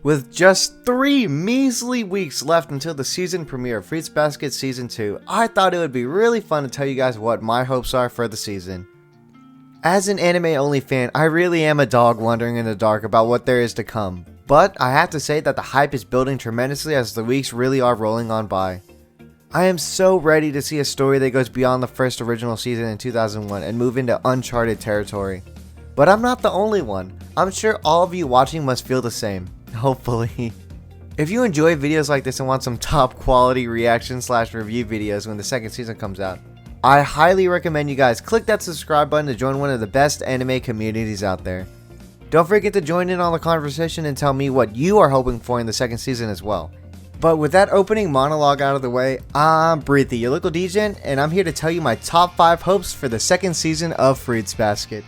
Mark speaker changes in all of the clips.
Speaker 1: With just 3 measly weeks left until the season premiere of Fruits Basket Season 2, I thought it would be really fun to tell you guys what my hopes are for the season. As an anime-only fan, I really am a dog wandering in the dark about what there is to come, but I have to say that the hype is building tremendously as the weeks really are rolling on by. I am so ready to see a story that goes beyond the first original season in 2001 and move into uncharted territory. But I'm not the only one. I'm sure all of you watching must feel the same. Hopefully. If you enjoy videos like this and want some top quality reaction/review videos when the second season comes out, I highly recommend you guys click that subscribe button to join one of the best anime communities out there. Don't forget to join in on the conversation and tell me what you are hoping for in the second season as well. But with that opening monologue out of the way, I'm BriThi, your local DJ, and I'm here to tell you my top 5 hopes for the second season of Fruits Basket.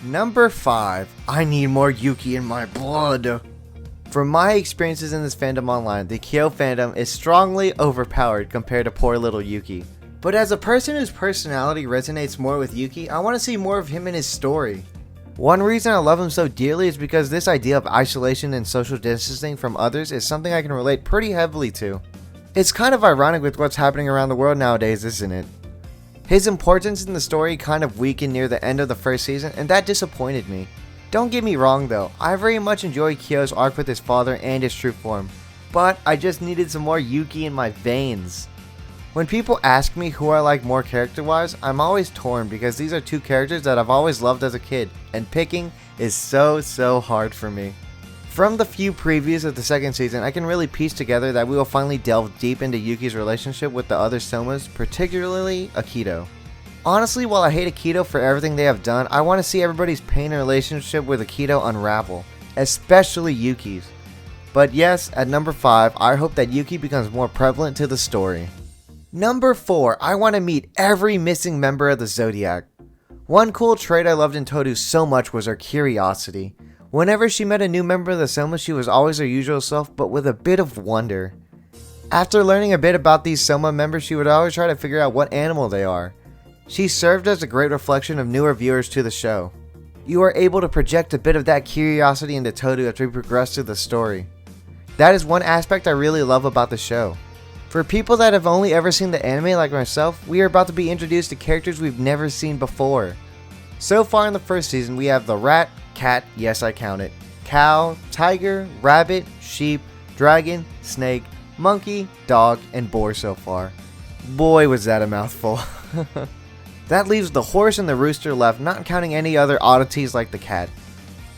Speaker 1: Number 5, I need more Yuki in my blood. From my experiences in this fandom online, the Kyo fandom is strongly overpowered compared to poor little Yuki. But as a person whose personality resonates more with Yuki, I want to see more of him in his story. One reason I love him so dearly is because this idea of isolation and social distancing from others is something I can relate pretty heavily to. It's kind of ironic with what's happening around the world nowadays, isn't it? His importance in the story kind of weakened near the end of the first season, and that disappointed me. Don't get me wrong though, I very much enjoyed Kyo's arc with his father and his true form, but I just needed some more Yuki in my veins. When people ask me who I like more character-wise, I'm always torn because these are two characters that I've always loved as a kid, and picking is so hard for me. From the few previews of the second season, I can really piece together that we will finally delve deep into Yuki's relationship with the other Somas, particularly Akito. Honestly, while I hate Akito for everything they have done, I want to see everybody's pain and relationship with Akito unravel, especially Yuki's. But yes, at number 5, I hope that Yuki becomes more prevalent to the story. Number 4, I want to meet every missing member of the Zodiac. One cool trait I loved in Toru so much was her curiosity. Whenever she met a new member of the Soma, she was always her usual self, but with a bit of wonder. After learning a bit about these Soma members, she would always try to figure out what animal they are. She served as a great reflection of newer viewers to the show. You are able to project a bit of that curiosity into Toru as we progress through the story. That is one aspect I really love about the show. For people that have only ever seen the anime like myself, we are about to be introduced to characters we've never seen before. So far in the first season, we have the rat, cat, yes I count it, cow, tiger, rabbit, sheep, dragon, snake, monkey, dog, and boar so far. Boy was that a mouthful. That leaves the horse and the rooster left, not counting any other oddities like the cat.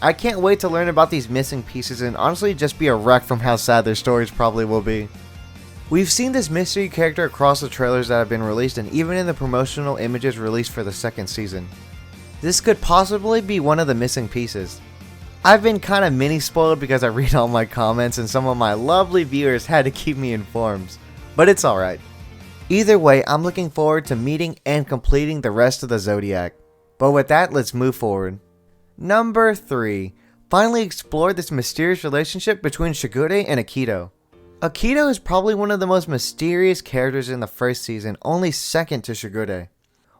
Speaker 1: I can't wait to learn about these missing pieces and honestly just be a wreck from how sad their stories probably will be. We've seen this mystery character across the trailers that have been released and even in the promotional images released for the second season. This could possibly be one of the missing pieces. I've been kinda mini spoiled because I read all my comments and some of my lovely viewers had to keep me informed, but it's alright. Either way, I'm looking forward to meeting and completing the rest of the Zodiac. But with that, let's move forward. Number 3. Finally explore this mysterious relationship between Shigure and Akito. Akito is probably one of the most mysterious characters in the first season, only second to Shigure.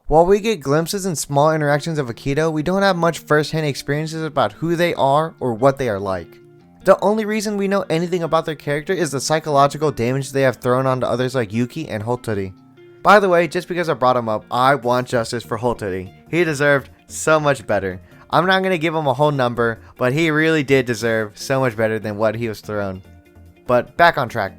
Speaker 1: While we get glimpses and small interactions of Akito, we don't have much first-hand experiences about who they are or what they are like. The only reason we know anything about their character is the psychological damage they have thrown onto others like Yuki and Hotori. By the way, just because I brought him up, I want justice for Hotori. He deserved so much better. I'm not going to give him a whole number, but he really did deserve so much better than what he was thrown. But back on track.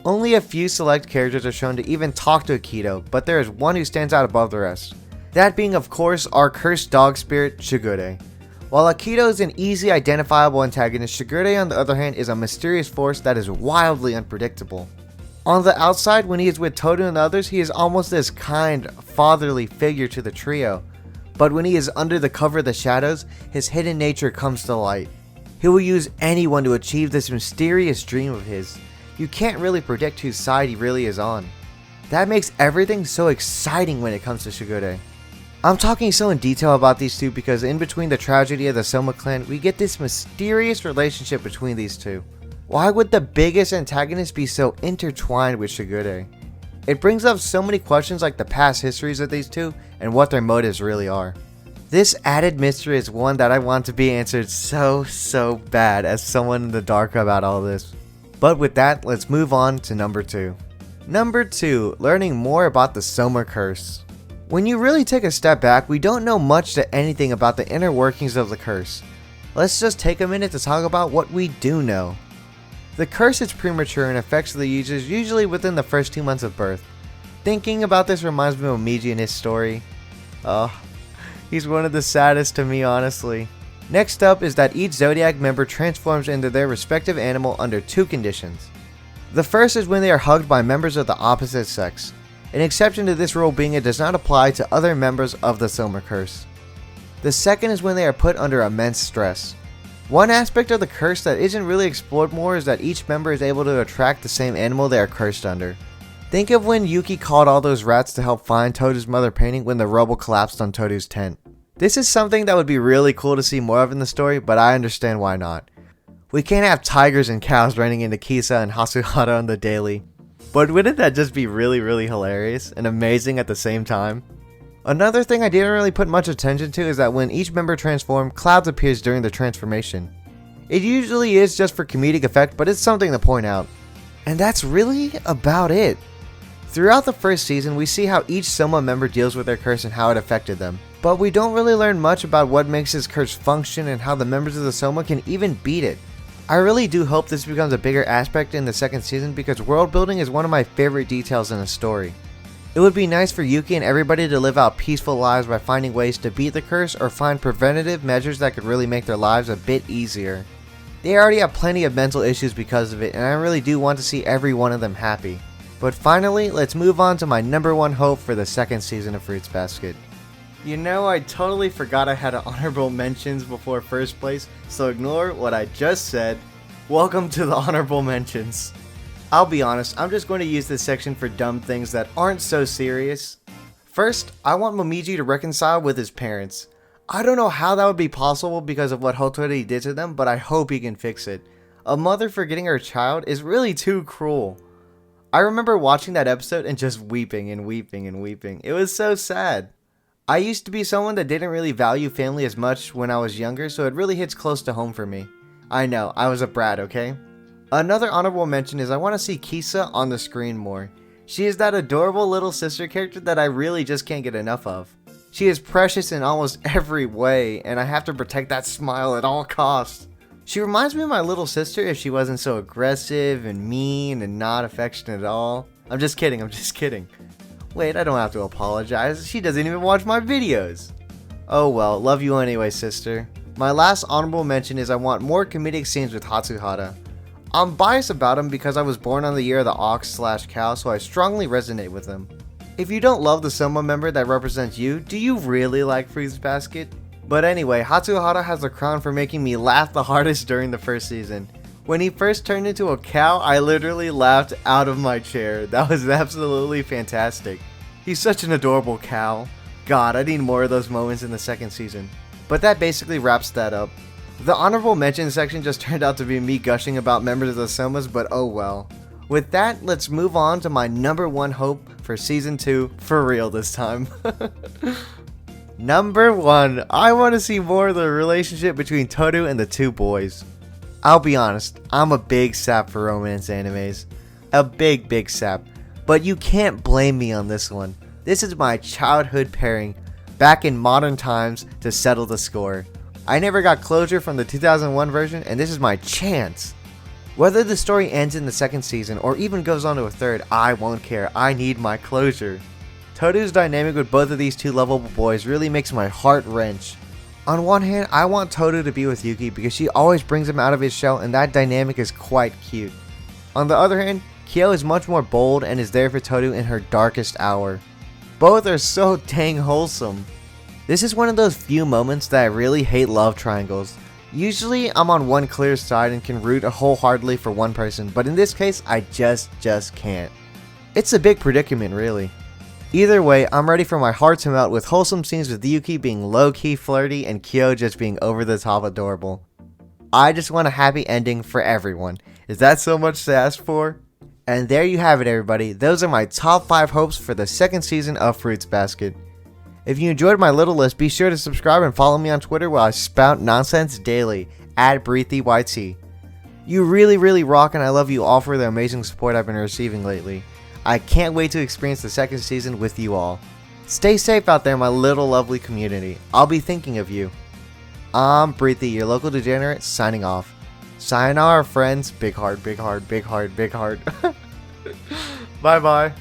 Speaker 1: Only a few select characters are shown to even talk to Akito, but there is one who stands out above the rest. That being of course our cursed dog spirit, Shigure. While Akito is an easy identifiable antagonist, Shigure on the other hand is a mysterious force that is wildly unpredictable. On the outside, when he is with Toru and the others, he is almost this kind, fatherly figure to the trio. But when he is under the cover of the shadows, his hidden nature comes to light. He will use anyone to achieve this mysterious dream of his. You can't really predict whose side he really is on. That makes everything so exciting when it comes to Shigure. I'm talking so in detail about these two because in between the tragedy of the Soma clan, we get this mysterious relationship between these two. Why would the biggest antagonist be so intertwined with Shigure? It brings up so many questions like the past histories of these two and what their motives really are. This added mystery is one that I want to be answered so bad as someone in the dark about all this. But with that, let's move on to number 2. Number 2, learning more about the Soma curse. When you really take a step back, we don't know much to anything about the inner workings of the curse. Let's just take a minute to talk about what we do know. The curse is premature and affects the users usually within the first 2 months of birth. Thinking about this reminds me of Miji and his story. He's one of the saddest to me, honestly. Next up is that each Zodiac member transforms into their respective animal under 2 conditions. The first is when they are hugged by members of the opposite sex. An exception to this rule being it does not apply to other members of the Soma curse. The second is when they are put under immense stress. One aspect of the curse that isn't really explored more is that each member is able to attract the same animal they are cursed under. Think of when Yuki called all those rats to help find Toru's mother painting when the rubble collapsed on Toru's tent. This is something that would be really cool to see more of in the story, but I understand why not. We can't have tigers and cows running into Kisa and Hatsuhara on the daily. But wouldn't that just be really hilarious and amazing at the same time? Another thing I didn't really put much attention to is that when each member transforms, clouds appears during the transformation. It usually is just for comedic effect, but it's something to point out. And that's really about it. Throughout the first season, we see how each Soma member deals with their curse and how it affected them. But we don't really learn much about what makes this curse function and how the members of the Soma can even beat it. I really do hope this becomes a bigger aspect in the second season because world building is one of my favorite details in a story. It would be nice for Yuki and everybody to live out peaceful lives by finding ways to beat the curse or find preventative measures that could really make their lives a bit easier. They already have plenty of mental issues because of it, and I really do want to see every one of them happy. But finally, let's move on to my number 1 hope for the second season of Fruits Basket. You know, I totally forgot I had honorable mentions before first place, so ignore what I just said. Welcome to the honorable mentions. I'll be honest, I'm just going to use this section for dumb things that aren't so serious. First, I want Momiji to reconcile with his parents. I don't know how that would be possible because of what Hotori did to them, but I hope he can fix it. A mother forgetting her child is really too cruel. I remember watching that episode and just weeping and weeping and weeping. It was so sad. I used to be someone that didn't really value family as much when I was younger, so it really hits close to home for me. I know, I was a brat, okay? Another honorable mention is I want to see Kisa on the screen more. She is that adorable little sister character that I really just can't get enough of. She is precious in almost every way, and I have to protect that smile at all costs. She reminds me of my little sister if she wasn't so aggressive and mean and not affectionate at all. I'm just kidding. Wait, I don't have to apologize. She doesn't even watch my videos. Oh well, love you anyway, sister. My last honorable mention is I want more comedic scenes with Hatsuhara. I'm biased about him because I was born on the year of the ox/cow, so I strongly resonate with him. If you don't love the Soma member that represents you, do you really like Fruits Basket? But anyway, Hatsuhara has the crown for making me laugh the hardest during the first season. When he first turned into a cow, I literally laughed out of my chair. That was absolutely fantastic. He's such an adorable cow. God, I need more of those moments in the second season. But that basically wraps that up. The honorable mention section just turned out to be me gushing about members of the Somas, but oh well. With that, let's move on to my number 1 hope for season 2, for real this time. Number 1, I want to see more of the relationship between Toru and the 2 boys. I'll be honest, I'm a big sap for romance animes. A big sap. But you can't blame me on this one. This is my childhood pairing, back in modern times to settle the score. I never got closure from the 2001 version, and this is my chance. Whether the story ends in the second season or even goes on to a third, I won't care. I need my closure. Toru's dynamic with both of these 2 lovable boys really makes my heart wrench. On one hand, I want Toru to be with Yuki because she always brings him out of his shell and that dynamic is quite cute. On the other hand, Kyo is much more bold and is there for Toru in her darkest hour. Both are so dang wholesome. This is one of those few moments that I really hate love triangles. Usually I'm on one clear side and can root wholeheartedly for one person, but in this case I just can't. It's a big predicament really. Either way, I'm ready for my heart to melt with wholesome scenes with Yuki being low-key flirty and Kyo just being over-the-top adorable. I just want a happy ending for everyone. Is that so much to ask for? And there you have it, everybody. Those are my top 5 hopes for the second season of Fruits Basket. If you enjoyed my little list, be sure to subscribe and follow me on Twitter where I spout nonsense daily at BriThi. You really rock, and I love you all for the amazing support I've been receiving lately. I can't wait to experience the second season with you all. Stay safe out there, my little lovely community. I'll be thinking of you. I'm BriThi, your local degenerate, signing off. Sayonara, friends. Big heart, big heart, big heart, big heart. Bye bye.